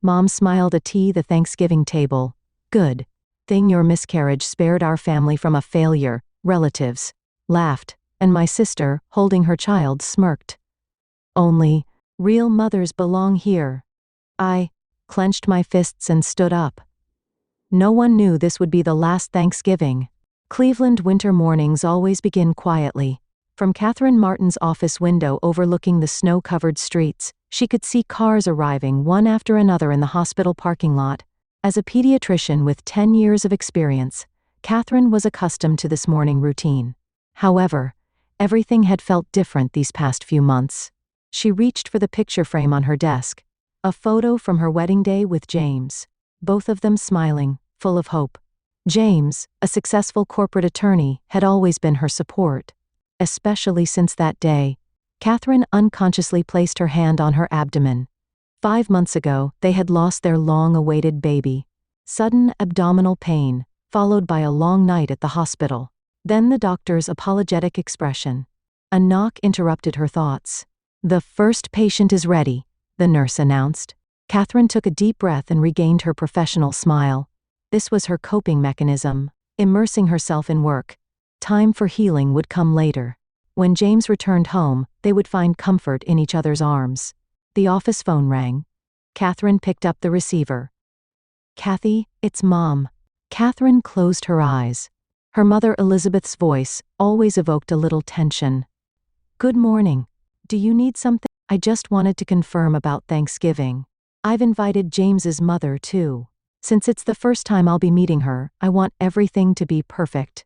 Mom smiled at the Thanksgiving table. Good thing your miscarriage spared our family from a failure, relatives laughed, and my sister, holding her child, smirked. Only real mothers belong here. I clenched my fists and stood up. No one knew this would be the last Thanksgiving. Cleveland winter mornings always begin quietly. From Catherine Martin's office window overlooking the snow-covered streets, she could see cars arriving one after another in the hospital parking lot. As a pediatrician with 10 years of experience, Catherine was accustomed to this morning routine. However, everything had felt different these past few months. She reached for the picture frame on her desk. A photo from her wedding day with James. Both of them smiling, full of hope. James, a successful corporate attorney, had always been her support. Especially since that day, Catherine unconsciously placed her hand on her abdomen. 5 months ago, they had lost their long-awaited baby. Sudden abdominal pain, followed by a long night at the hospital. Then the doctor's apologetic expression. A knock interrupted her thoughts. "The first patient is ready," the nurse announced. Catherine took a deep breath and regained her professional smile. This was her coping mechanism, immersing herself in work. Time for healing would come later. When James returned home, they would find comfort in each other's arms. The office phone rang. Catherine picked up the receiver. "Kathy, it's Mom." Catherine closed her eyes. Her mother Elizabeth's voice always evoked a little tension. "Good morning. Do you need something?" "I just wanted to confirm about Thanksgiving. I've invited James's mother too. Since it's the first time I'll be meeting her, I want everything to be perfect."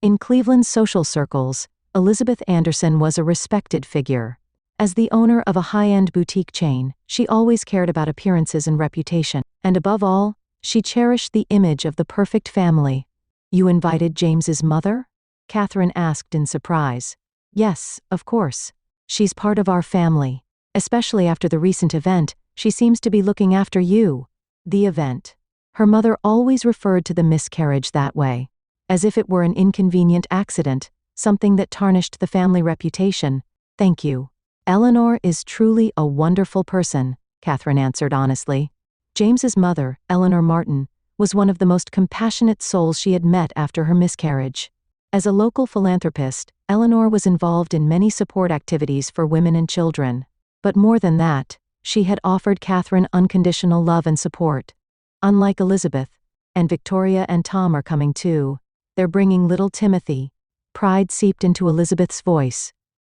In Cleveland's social circles, Elizabeth Anderson was a respected figure. As the owner of a high-end boutique chain, she always cared about appearances and reputation. And above all, she cherished the image of the perfect family. "You invited James's mother?" Catherine asked in surprise. "Yes, of course. She's part of our family. Especially after the recent event, she seems to be looking after you." The event. Her mother always referred to the miscarriage that way, as if it were an inconvenient accident, something that tarnished the family reputation. "Thank you. Eleanor is truly a wonderful person," Catherine answered honestly. James's mother, Eleanor Martin, was one of the most compassionate souls she had met after her miscarriage. As a local philanthropist, Eleanor was involved in many support activities for women and children. But more than that, she had offered Catherine unconditional love and support. Unlike Elizabeth, and Victoria and Tom are coming too. They're bringing little Timothy. Pride seeped into Elizabeth's voice.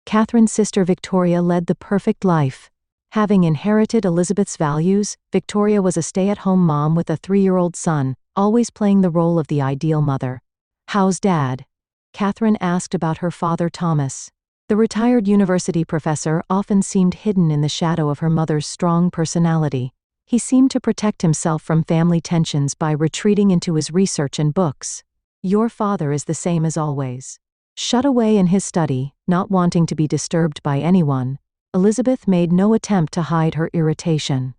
Catherine's sister Victoria led the perfect life. Having inherited Elizabeth's values, Victoria was a stay-at-home mom with a 3-year-old son, always playing the role of the ideal mother. "How's Dad?" Catherine asked about her father Thomas. The retired university professor often seemed hidden in the shadow of her mother's strong personality. He seemed to protect himself from family tensions by retreating into his research and books. "Your father is the same as always." Shut away in his study, not wanting to be disturbed by anyone, Elizabeth made no attempt to hide her irritation.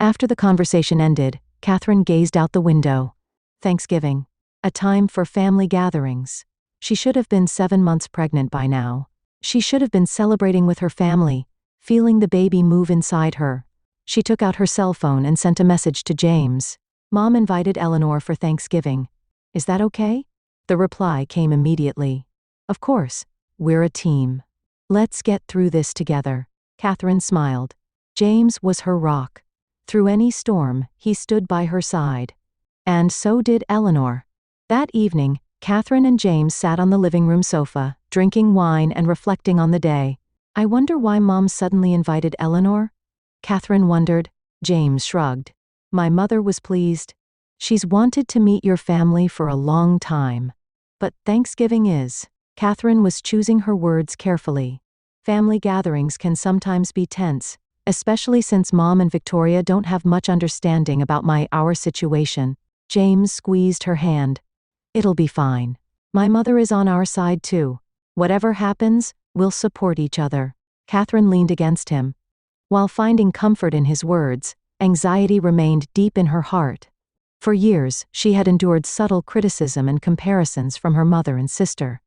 After the conversation ended, Catherine gazed out the window. Thanksgiving. A time for family gatherings. She should have been 7 months pregnant by now. She should have been celebrating with her family, feeling the baby move inside her. She took out her cell phone and sent a message to James. "Mom invited Eleanor for Thanksgiving. Is that okay?" The reply came immediately. "Of course. We're a team. Let's get through this together." Catherine smiled. James was her rock. Through any storm, he stood by her side. And so did Eleanor. That evening, Catherine and James sat on the living room sofa, drinking wine and reflecting on the day. "I wonder why Mom suddenly invited Eleanor?" Catherine wondered. James shrugged. "My mother was pleased. She's wanted to meet your family for a long time. But Thanksgiving is." Catherine was choosing her words carefully. "Family gatherings can sometimes be tense, especially since Mom and Victoria don't have much understanding about our situation." James squeezed her hand. "It'll be fine. My mother is on our side too. Whatever happens, we'll support each other." Catherine leaned against him. While finding comfort in his words, anxiety remained deep in her heart. For years, she had endured subtle criticism and comparisons from her mother and sister.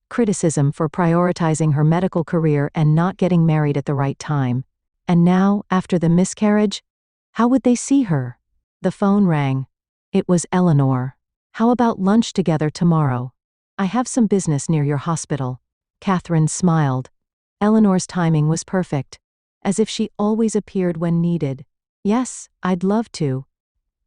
Criticism for prioritizing her medical career and not getting married at the right time. And now, after the miscarriage, How would they see her? The phone rang. It was Eleanor. How about lunch together tomorrow? I have some business near your hospital. Catherine smiled. Eleanor's timing was perfect. As if she always appeared when needed. Yes, I'd love to.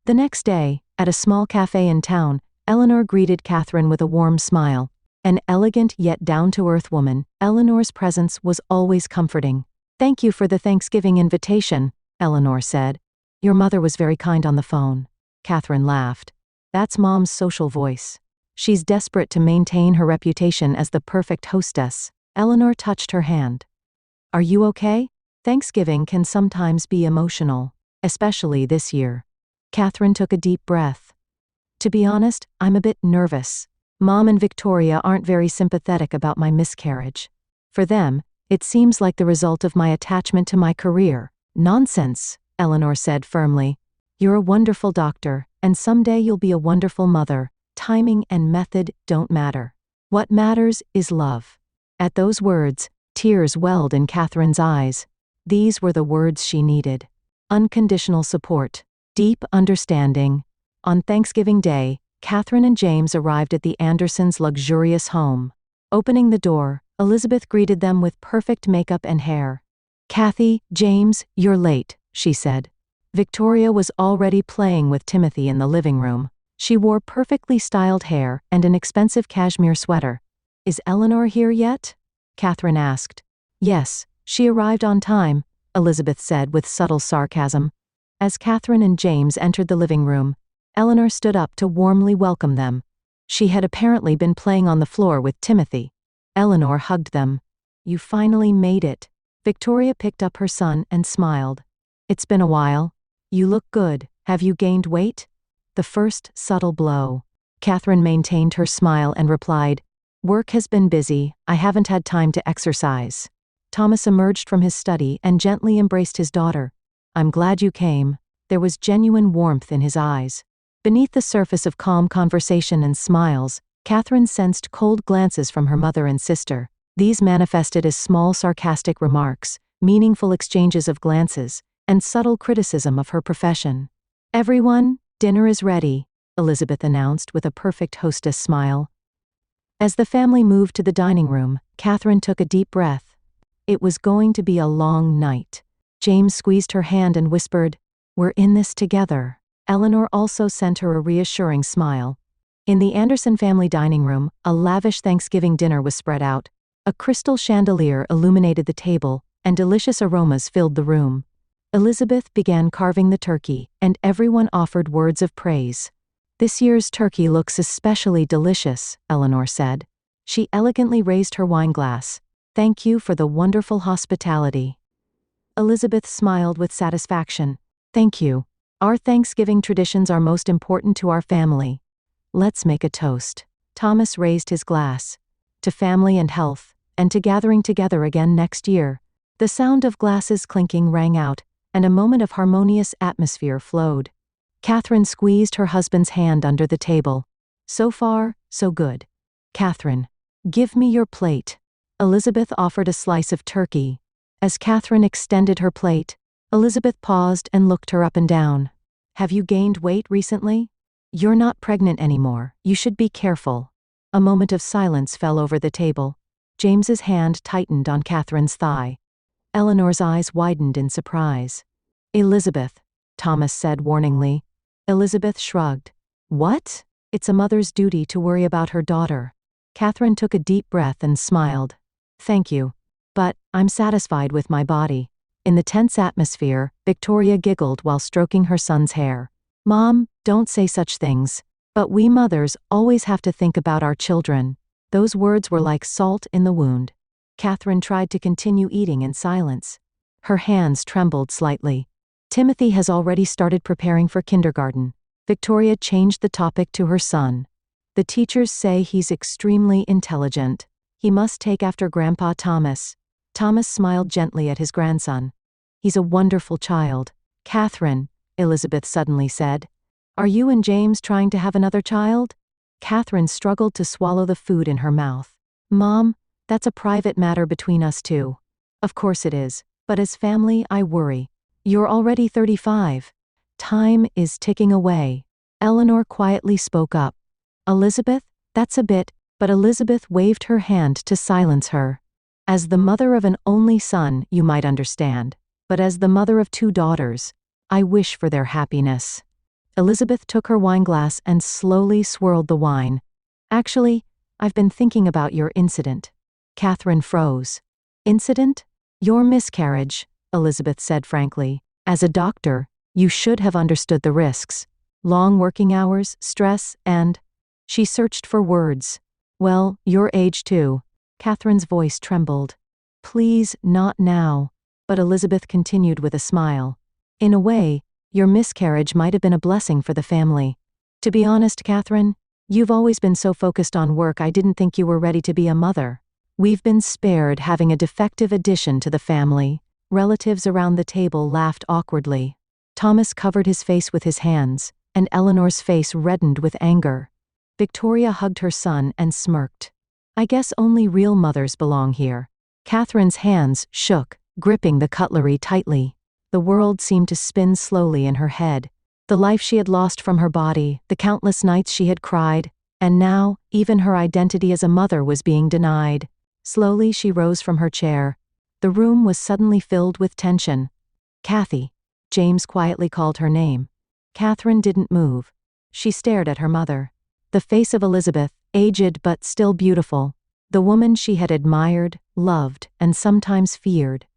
The next day, at a small cafe in town, Eleanor greeted Catherine with a warm smile. An elegant yet down-to-earth woman, Eleanor's presence was always comforting. Thank you for the Thanksgiving invitation, Eleanor said. Your mother was very kind on the phone. Catherine laughed. That's Mom's social voice. She's desperate to maintain her reputation as the perfect hostess. Eleanor touched her hand. Are you okay? Thanksgiving can sometimes be emotional, especially this year. Catherine took a deep breath. To be honest, I'm a bit nervous. Mom and Victoria aren't very sympathetic about my miscarriage. For them, it seems like the result of my attachment to my career. Nonsense, Eleanor said firmly. You're a wonderful doctor, and someday you'll be a wonderful mother. Timing and method don't matter. What matters is love. At those words, tears welled in Catherine's eyes. These were the words she needed. Unconditional support. Deep understanding. On Thanksgiving Day, Catherine and James arrived at the Andersons' luxurious home. Opening the door, Elizabeth greeted them with perfect makeup and hair. Kathy, James, you're late, she said. Victoria was already playing with Timothy in the living room. She wore perfectly styled hair and an expensive cashmere sweater. Is Eleanor here yet? Catherine asked. Yes, she arrived on time, Elizabeth said with subtle sarcasm. As Catherine and James entered the living room, Eleanor stood up to warmly welcome them. She had apparently been playing on the floor with Timothy. Eleanor hugged them. You finally made it. Victoria picked up her son and smiled. It's been a while. You look good. Have you gained weight? The first subtle blow. Catherine maintained her smile and replied, Work has been busy. I haven't had time to exercise. Thomas emerged from his study and gently embraced his daughter. I'm glad you came. There was genuine warmth in his eyes. Beneath the surface of calm conversation and smiles, Catherine sensed cold glances from her mother and sister. These manifested as small sarcastic remarks, meaningful exchanges of glances, and subtle criticism of her profession. Everyone, dinner is ready, Elizabeth announced with a perfect hostess smile. As the family moved to the dining room, Catherine took a deep breath. It was going to be a long night. James squeezed her hand and whispered, We're in this together. Eleanor also sent her a reassuring smile. In the Anderson family dining room, a lavish Thanksgiving dinner was spread out. A crystal chandelier illuminated the table, and delicious aromas filled the room. Elizabeth began carving the turkey, and everyone offered words of praise. This year's turkey looks especially delicious, Eleanor said. She elegantly raised her wine glass. Thank you for the wonderful hospitality. Elizabeth smiled with satisfaction. Thank you. Our Thanksgiving traditions are most important to our family. Let's make a toast. Thomas raised his glass. To family and health, and to gathering together again next year. The sound of glasses clinking rang out, and a moment of harmonious atmosphere flowed. Catherine squeezed her husband's hand under the table. So far, so good. Catherine, give me your plate. Elizabeth offered a slice of turkey. As Catherine extended her plate, Elizabeth paused and looked her up and down. Have you gained weight recently? You're not pregnant anymore. You should be careful. A moment of silence fell over the table. James's hand tightened on Catherine's thigh. Eleanor's eyes widened in surprise. Elizabeth, Thomas said warningly. Elizabeth shrugged. What? It's a mother's duty to worry about her daughter. Catherine took a deep breath and smiled. Thank you. But I'm satisfied with my body. In the tense atmosphere, Victoria giggled while stroking her son's hair. Mom, don't say such things. But we mothers always have to think about our children. Those words were like salt in the wound. Catherine tried to continue eating in silence. Her hands trembled slightly. Timothy has already started preparing for kindergarten. Victoria changed the topic to her son. The teachers say he's extremely intelligent. He must take after Grandpa Thomas. Thomas smiled gently at his grandson. He's a wonderful child. Catherine, Elizabeth suddenly said. Are you and James trying to have another child? Catherine struggled to swallow the food in her mouth. Mom, that's a private matter between us two. Of course it is, but as family I worry. You're already 35. Time is ticking away. Eleanor quietly spoke up. Elizabeth, that's a bit, but Elizabeth waved her hand to silence her. As the mother of an only son, you might understand, but as the mother of 2 daughters, I wish for their happiness. Elizabeth took her wineglass and slowly swirled the wine. Actually, I've been thinking about your incident. Catherine froze. Incident? Your miscarriage, Elizabeth said frankly. As a doctor, you should have understood the risks. Long working hours, stress, and… She searched for words. Well, your age too. Catherine's voice trembled. Please, not now. But Elizabeth continued with a smile. In a way, your miscarriage might have been a blessing for the family. To be honest, Catherine, you've always been so focused on work I didn't think you were ready to be a mother. We've been spared having a defective addition to the family. Relatives around the table laughed awkwardly. Thomas covered his face with his hands, and Eleanor's face reddened with anger. Victoria hugged her son and smirked. I guess only real mothers belong here. Catherine's hands shook, gripping the cutlery tightly. The world seemed to spin slowly in her head. The life she had lost from her body, the countless nights she had cried, and now, even her identity as a mother was being denied. Slowly she rose from her chair. The room was suddenly filled with tension. Kathy. James quietly called her name. Catherine didn't move. She stared at her mother. The face of Elizabeth, aged but still beautiful. The woman she had admired, loved, and sometimes feared.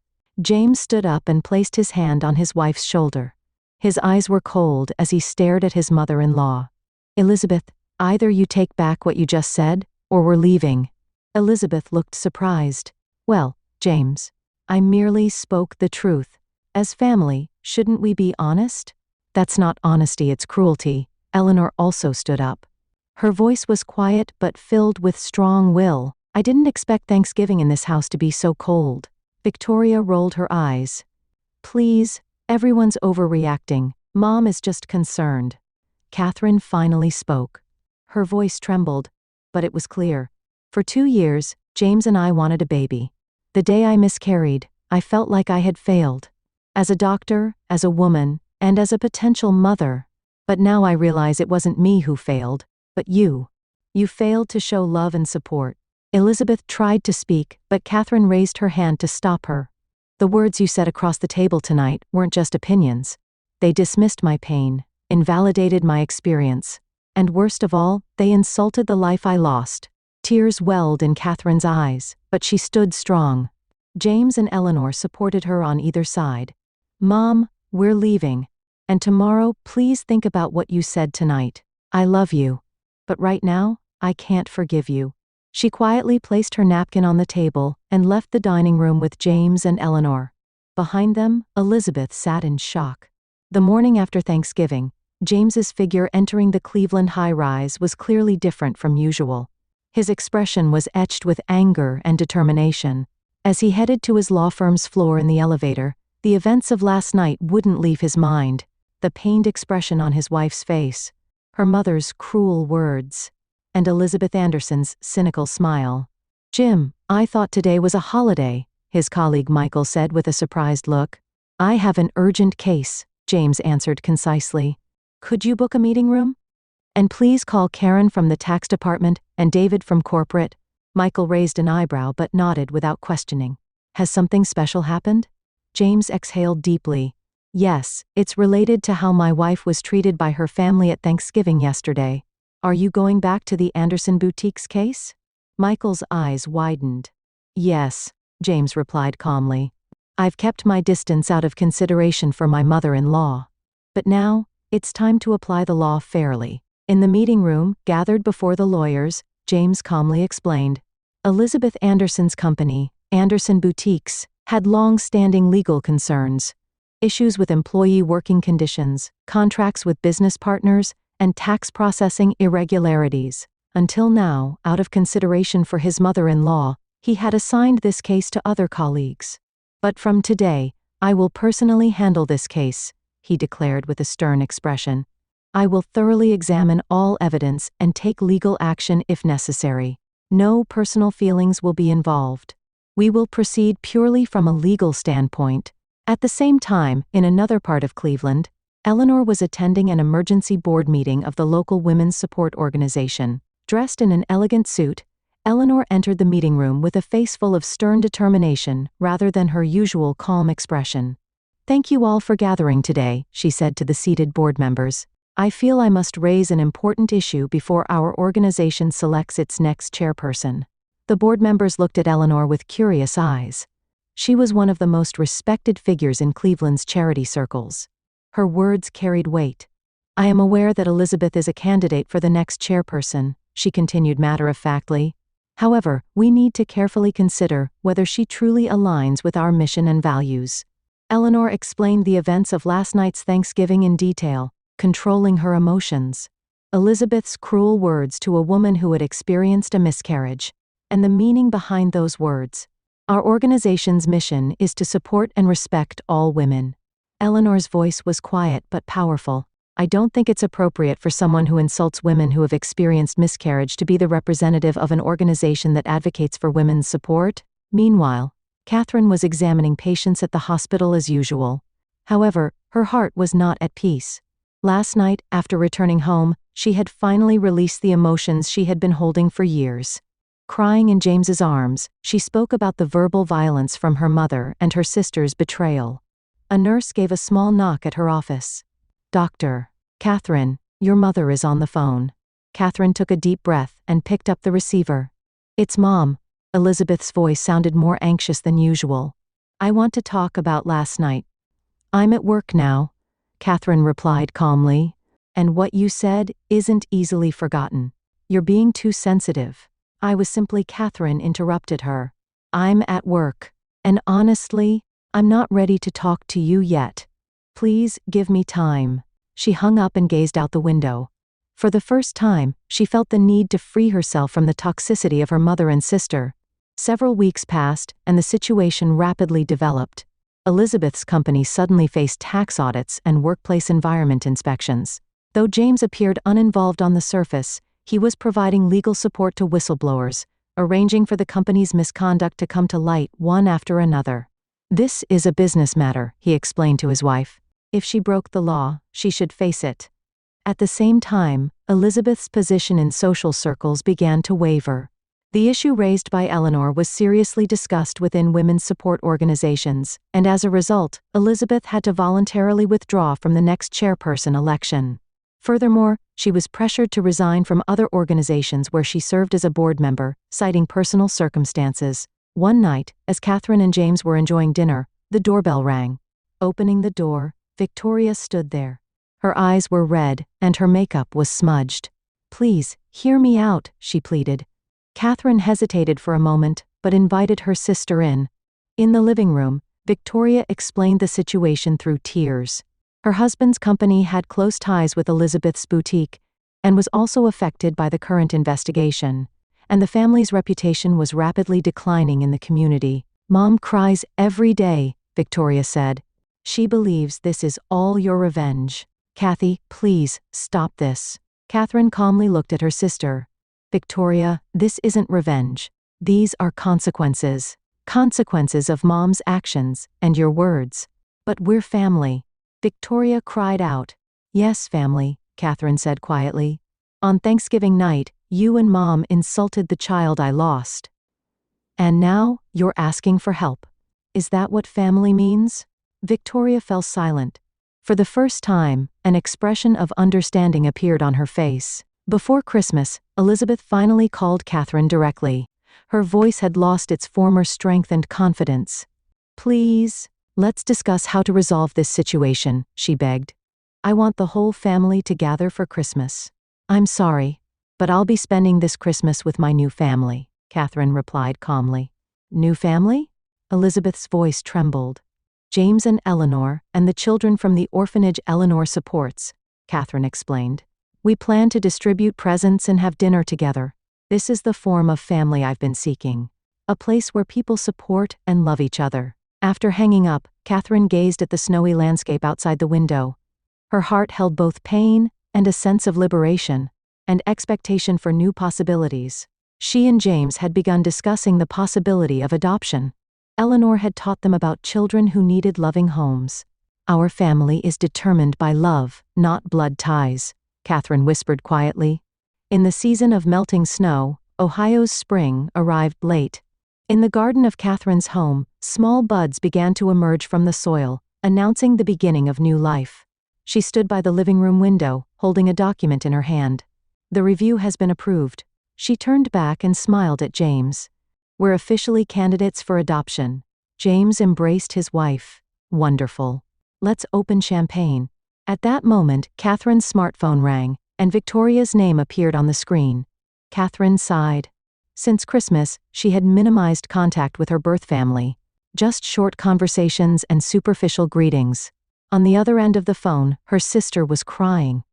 James stood up and placed his hand on his wife's shoulder. His eyes were cold as he stared at his mother-in-law. Elizabeth, either you take back what you just said, or we're leaving. Elizabeth looked surprised. Well, James, I merely spoke the truth. As family, shouldn't we be honest? That's not honesty, it's cruelty. Eleanor also stood up. Her voice was quiet but filled with strong will. I didn't expect Thanksgiving in this house to be so cold. Victoria rolled her eyes. Please, everyone's overreacting. Mom is just concerned. Catherine finally spoke. Her voice trembled, but it was clear. For 2 years, James and I wanted a baby. The day I miscarried, I felt like I had failed. As a doctor, as a woman, and as a potential mother. But now I realize it wasn't me who failed, but you. You failed to show love and support. Elizabeth tried to speak, but Catherine raised her hand to stop her. The words you said across the table tonight weren't just opinions. They dismissed my pain, invalidated my experience, and worst of all, they insulted the life I lost. Tears welled in Catherine's eyes, but she stood strong. James and Eleanor supported her on either side. Mom, we're leaving. And tomorrow, please think about what you said tonight. I love you. But right now, I can't forgive you. She quietly placed her napkin on the table and left the dining room with James and Eleanor. Behind them, Elizabeth sat in shock. The morning after Thanksgiving, James's figure entering the Cleveland high-rise was clearly different from usual. His expression was etched with anger and determination. As he headed to his law firm's floor in the elevator, the events of last night wouldn't leave his mind. The pained expression on his wife's face, her mother's cruel words, and Elizabeth Anderson's cynical smile. Jim, I thought today was a holiday, his colleague Michael said with a surprised look. I have an urgent case, James answered concisely. Could you book a meeting room? And please call Karen from the tax department and David from corporate. Michael raised an eyebrow but nodded without questioning. Has something special happened? James exhaled deeply. Yes, it's related to how my wife was treated by her family at Thanksgiving yesterday. Are you going back to the Anderson Boutiques case? Michael's eyes widened. Yes, James replied calmly. I've kept my distance out of consideration for my mother-in-law. But now, it's time to apply the law fairly. In the meeting room, gathered before the lawyers, James calmly explained. Elizabeth Anderson's company, Anderson Boutiques, had long-standing legal concerns. Issues with employee working conditions, contracts with business partners, and tax processing irregularities. Until now, out of consideration for his mother-in-law, he had assigned this case to other colleagues. But from today, I will personally handle this case, he declared with a stern expression. I will thoroughly examine all evidence and take legal action if necessary. No personal feelings will be involved. We will proceed purely from a legal standpoint. At the same time, in another part of Cleveland, Eleanor was attending an emergency board meeting of the local women's support organization. Dressed in an elegant suit, Eleanor entered the meeting room with a face full of stern determination rather than her usual calm expression. "Thank you all for gathering today," she said to the seated board members. "I feel I must raise an important issue before our organization selects its next chairperson." The board members looked at Eleanor with curious eyes. She was one of the most respected figures in Cleveland's charity circles. Her words carried weight. "I am aware that Elizabeth is a candidate for the next chairperson," she continued matter-of-factly. "However, we need to carefully consider whether she truly aligns with our mission and values." Eleanor explained the events of last night's Thanksgiving in detail, controlling her emotions. Elizabeth's cruel words to a woman who had experienced a miscarriage, and the meaning behind those words. "Our organization's mission is to support and respect all women." Eleanor's voice was quiet but powerful. "I don't think it's appropriate for someone who insults women who have experienced miscarriage to be the representative of an organization that advocates for women's support." Meanwhile, Catherine was examining patients at the hospital as usual. However, her heart was not at peace. Last night, after returning home, she had finally released the emotions she had been holding for years. Crying in James's arms, she spoke about the verbal violence from her mother and her sister's betrayal. A nurse gave a small knock at her office. "Doctor, Catherine, your mother is on the phone." Catherine took a deep breath and picked up the receiver. "It's Mom." Elizabeth's voice sounded more anxious than usual. "I want to talk about last night." "I'm at work now," Catherine replied calmly. "And what you said isn't easily forgotten. You're being too sensitive." "I was simply—" Catherine interrupted her. "I'm at work. And honestly, I'm not ready to talk to you yet. Please give me time." She hung up and gazed out the window. For the first time, she felt the need to free herself from the toxicity of her mother and sister. Several weeks passed, and the situation rapidly developed. Elizabeth's company suddenly faced tax audits and workplace environment inspections. Though James appeared uninvolved on the surface, he was providing legal support to whistleblowers, arranging for the company's misconduct to come to light one after another. "This is a business matter," he explained to his wife. "If she broke the law, she should face it." At the same time, Elizabeth's position in social circles began to waver. The issue raised by Eleanor was seriously discussed within women's support organizations, and as a result, Elizabeth had to voluntarily withdraw from the next chairperson election. Furthermore, she was pressured to resign from other organizations where she served as a board member, citing personal circumstances. One night, as Catherine and James were enjoying dinner, the doorbell rang. Opening the door, Victoria stood there. Her eyes were red, and her makeup was smudged. "Please, hear me out," she pleaded. Catherine hesitated for a moment, but invited her sister in. In the living room, Victoria explained the situation through tears. Her husband's company had close ties with Elizabeth's boutique, and was also affected by the current investigation, and the family's reputation was rapidly declining in the community. "Mom cries every day," Victoria said. "She believes this is all your revenge. Kathy, please, stop this." Catherine calmly looked at her sister. "Victoria, this isn't revenge. These are consequences. Consequences of Mom's actions, and your words. But we're family." Victoria cried out. "Yes, family," Catherine said quietly. "On Thanksgiving night, you and Mom insulted the child I lost. And now, you're asking for help. Is that what family means?" Victoria fell silent. For the first time, an expression of understanding appeared on her face. Before Christmas, Elizabeth finally called Catherine directly. Her voice had lost its former strength and confidence. "Please, let's discuss how to resolve this situation," she begged. "I want the whole family to gather for Christmas. I'm sorry, but I'll be spending this Christmas with my new family," Catherine replied calmly. "New family?" Elizabeth's voice trembled. "James and Eleanor, and the children from the orphanage Eleanor supports," Catherine explained. "We plan to distribute presents and have dinner together. This is the form of family I've been seeking. A place where people support and love each other." After hanging up, Catherine gazed at the snowy landscape outside the window. Her heart held both pain and a sense of liberation, and expectation for new possibilities. She and James had begun discussing the possibility of adoption. Eleanor had taught them about children who needed loving homes. Our family is determined by love, not blood ties, Catherine whispered quietly. In the season of melting snow, Ohio's spring arrived late. In the garden of Catherine's home, small buds began to emerge from the soil, announcing the beginning of new life. She stood by the living room window, holding a document in her hand. The review has been approved. She turned back and smiled at James. We're officially candidates for adoption. James embraced his wife. Wonderful. Let's open champagne. At that moment, Catherine's smartphone rang, and Victoria's name appeared on the screen. Catherine sighed. Since Christmas, she had minimized contact with her birth family. Just short conversations and superficial greetings. On the other end of the phone, her sister was crying.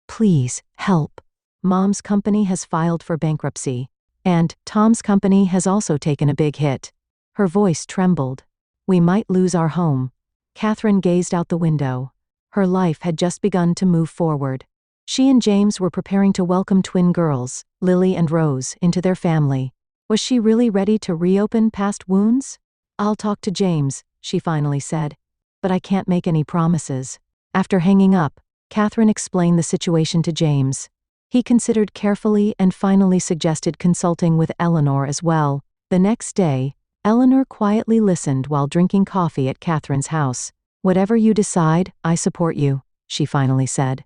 Please, help. Mom's company has filed for bankruptcy. And Tom's company has also taken a big hit. Her voice trembled. We might lose our home. Catherine gazed out the window. Her life had just begun to move forward. She and James were preparing to welcome twin girls, Lily and Rose, into their family. Was she really ready to reopen past wounds? I'll talk to James, she finally said. But I can't make any promises. After hanging up, Catherine explained the situation to James. He considered carefully and finally suggested consulting with Eleanor as well. The next day, Eleanor quietly listened while drinking coffee at Catherine's house. Whatever you decide, I support you, she finally said.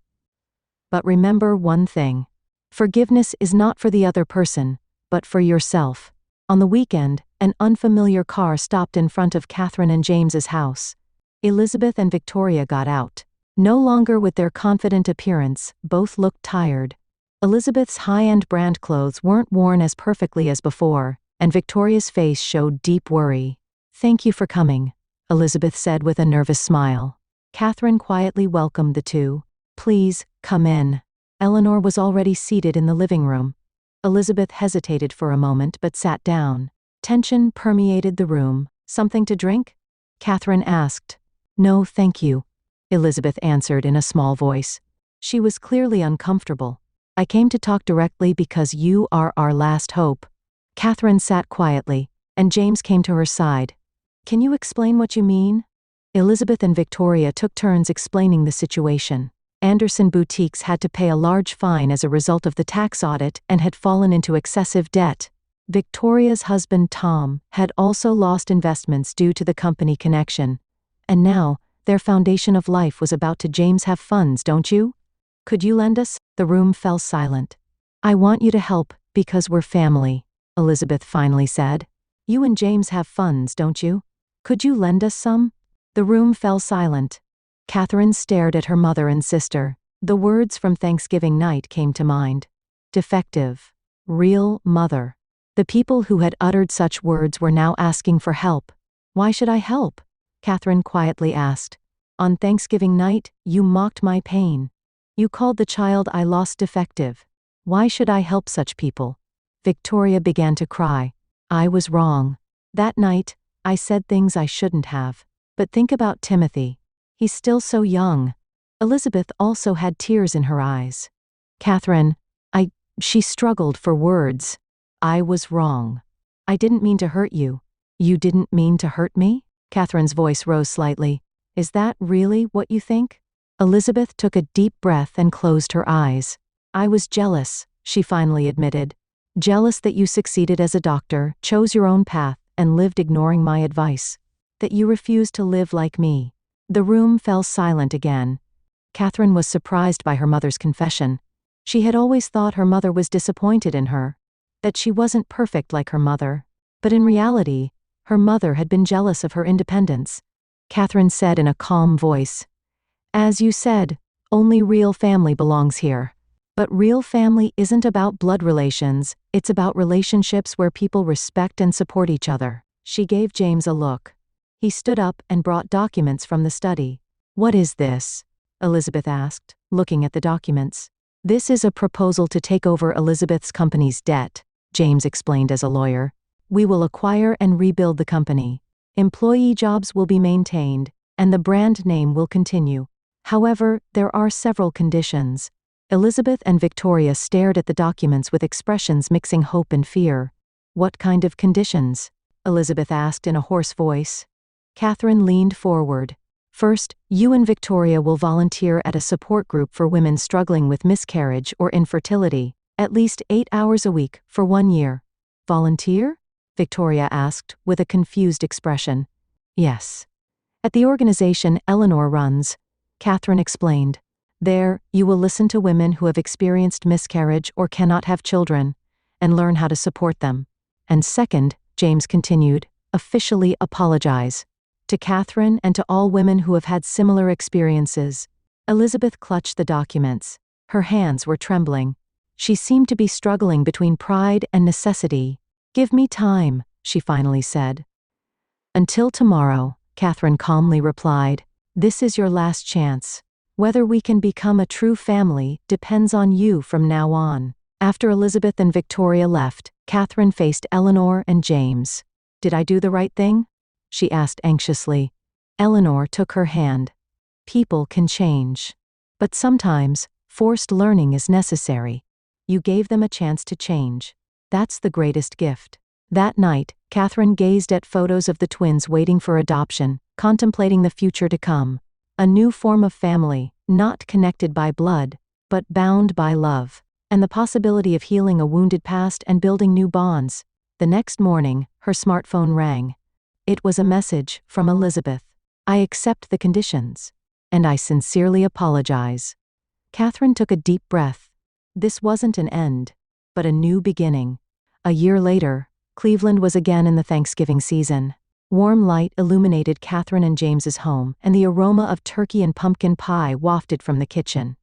But remember one thing. Forgiveness is not for the other person, but for yourself. On the weekend, an unfamiliar car stopped in front of Catherine and James's house. Elizabeth and Victoria got out. No longer with their confident appearance, both looked tired. Elizabeth's high-end brand clothes weren't worn as perfectly as before, and Victoria's face showed deep worry. Thank you for coming, Elizabeth said with a nervous smile. Catherine quietly welcomed the two. Please, come in. Eleanor was already seated in the living room. Elizabeth hesitated for a moment but sat down. Tension permeated the room. Something to drink? Catherine asked. No, thank you, Elizabeth answered in a small voice. She was clearly uncomfortable. I came to talk directly because you are our last hope. Catherine sat quietly, and James came to her side. Can you explain what you mean? Elizabeth and Victoria took turns explaining the situation. Anderson Boutiques had to pay a large fine as a result of the tax audit and had fallen into excessive debt. Victoria's husband Tom had also lost investments due to the company connection. And now, their foundation of life was about to. James have funds, don't you? Could you lend us? The room fell silent. I want you to help, because we're family, Elizabeth finally said. You and James have funds, don't you? Could you lend us some? The room fell silent. Catherine stared at her mother and sister. The words from Thanksgiving night came to mind. Defective. Real mother. The people who had uttered such words were now asking for help. Why should I help? Catherine quietly asked. On Thanksgiving night, you mocked my pain. You called the child I lost defective. Why should I help such people? Victoria began to cry. I was wrong. That night, I said things I shouldn't have. But think about Timothy. He's still so young. Elizabeth also had tears in her eyes. Catherine, she struggled for words. I was wrong. I didn't mean to hurt you. You didn't mean to hurt me? Catherine's voice rose slightly. Is that really what you think? Elizabeth took a deep breath and closed her eyes. I was jealous, she finally admitted. Jealous that you succeeded as a doctor, chose your own path, and lived ignoring my advice. That you refused to live like me. The room fell silent again. Catherine was surprised by her mother's confession. She had always thought her mother was disappointed in her. That she wasn't perfect like her mother. But in reality, her mother had been jealous of her independence. Catherine said in a calm voice. As you said, only real family belongs here. But real family isn't about blood relations, it's about relationships where people respect and support each other. She gave James a look. He stood up and brought documents from the study. What is this? Elizabeth asked, looking at the documents. This is a proposal to take over Elizabeth's company's debt, James explained as a lawyer. We will acquire and rebuild the company. Employee jobs will be maintained, and the brand name will continue. However, there are several conditions. Elizabeth and Victoria stared at the documents with expressions mixing hope and fear. What kind of conditions? Elizabeth asked in a hoarse voice. Catherine leaned forward. First, you and Victoria will volunteer at a support group for women struggling with miscarriage or infertility, at least 8 hours a week for 1 year. Volunteer? Victoria asked, with a confused expression. Yes. At the organization Eleanor runs, Catherine explained. There, you will listen to women who have experienced miscarriage or cannot have children, and learn how to support them. And second, James continued, officially apologize. To Catherine and to all women who have had similar experiences. Elizabeth clutched the documents. Her hands were trembling. She seemed to be struggling between pride and necessity. Give me time, she finally said. Until tomorrow, Catherine calmly replied. This is your last chance. Whether we can become a true family depends on you from now on. After Elizabeth and Victoria left, Catherine faced Eleanor and James. Did I do the right thing? She asked anxiously. Eleanor took her hand. People can change. But sometimes, forced learning is necessary. You gave them a chance to change. That's the greatest gift. That night, Catherine gazed at photos of the twins waiting for adoption, contemplating the future to come. A new form of family, not connected by blood, but bound by love. And the possibility of healing a wounded past and building new bonds. The next morning, her smartphone rang. It was a message from Elizabeth. I accept the conditions. And I sincerely apologize. Catherine took a deep breath. This wasn't an end, but a new beginning. A year later, Cleveland was again in the Thanksgiving season. Warm light illuminated Catherine and James's home, and the aroma of turkey and pumpkin pie wafted from the kitchen.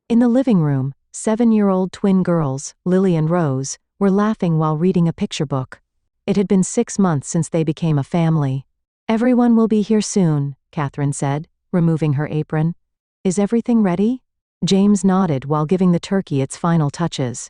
In the living room, 7-year-old twin girls, Lily and Rose, were laughing while reading a picture book. It had been 6 months since they became a family. Everyone will be here soon, Catherine said, removing her apron. Is everything ready? James nodded while giving the turkey its final touches.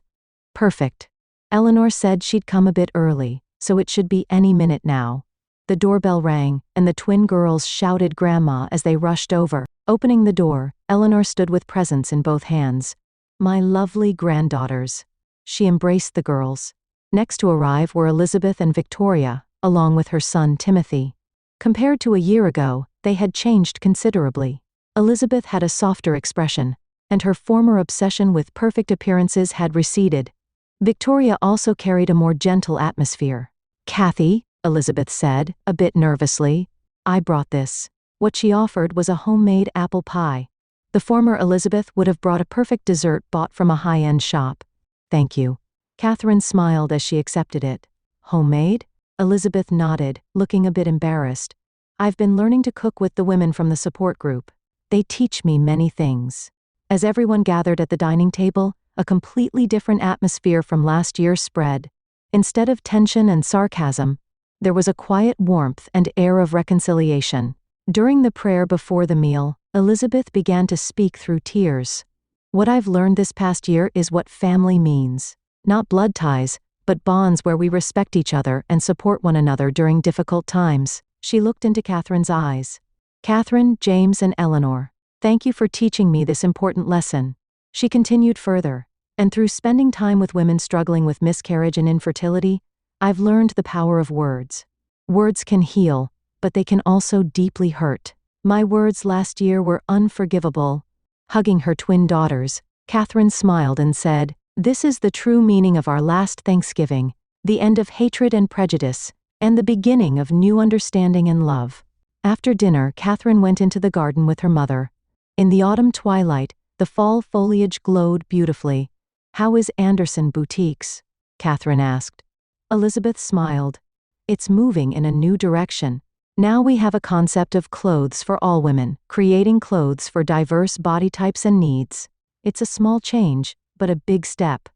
Perfect. Eleanor said she'd come a bit early, so it should be any minute now. The doorbell rang, and the twin girls shouted Grandma as they rushed over. Opening the door, Eleanor stood with presents in both hands. My lovely granddaughters. She embraced the girls. Next to arrive were Elizabeth and Victoria, along with her son Timothy. Compared to a year ago, they had changed considerably. Elizabeth had a softer expression, and her former obsession with perfect appearances had receded. Victoria also carried a more gentle atmosphere. Kathy, Elizabeth said, a bit nervously. I brought this. What she offered was a homemade apple pie. The former Elizabeth would have brought a perfect dessert bought from a high-end shop. Thank you. Catherine smiled as she accepted it. Homemade? Elizabeth nodded, looking a bit embarrassed. I've been learning to cook with the women from the support group. They teach me many things. As everyone gathered at the dining table, a completely different atmosphere from last year spread. Instead of tension and sarcasm, there was a quiet warmth and air of reconciliation. During the prayer before the meal, Elizabeth began to speak through tears. What I've learned this past year is what family means. Not blood ties, but bonds where we respect each other and support one another during difficult times. She looked into Catherine's eyes. Catherine, James, and Eleanor, thank you for teaching me this important lesson. She continued further. And through spending time with women struggling with miscarriage and infertility, I've learned the power of words. Words can heal, but they can also deeply hurt. My words last year were unforgivable. Hugging her twin daughters, Catherine smiled and said, This is the true meaning of our last Thanksgiving, the end of hatred and prejudice, and the beginning of new understanding and love. After dinner, Catherine went into the garden with her mother. In the autumn twilight, the fall foliage glowed beautifully. How is Anderson Boutiques? Catherine asked. Elizabeth smiled. It's moving in a new direction. Now we have a concept of clothes for all women, creating clothes for diverse body types and needs. It's a small change, but a big step.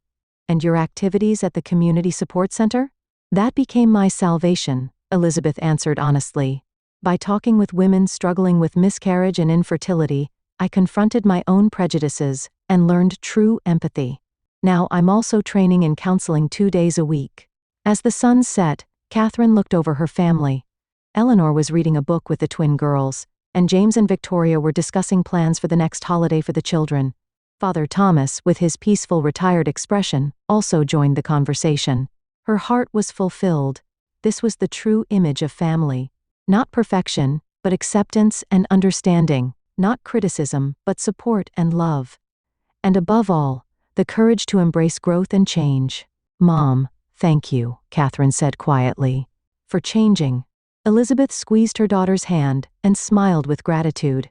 And your activities at the Community Support Center? That became my salvation, Elizabeth answered honestly. By talking with women struggling with miscarriage and infertility, I confronted my own prejudices and learned true empathy. Now I'm also training in counseling 2 days a week. As the sun set, Catherine looked over her family. Eleanor was reading a book with the twin girls, and James and Victoria were discussing plans for the next holiday for the children. Father Thomas, with his peaceful retired expression, also joined the conversation. Her heart was fulfilled. This was the true image of family. Not perfection, but acceptance and understanding, not criticism, but support and love. And above all, the courage to embrace growth and change. Mom, thank you, Catherine said quietly, for changing. Elizabeth squeezed her daughter's hand and smiled with gratitude.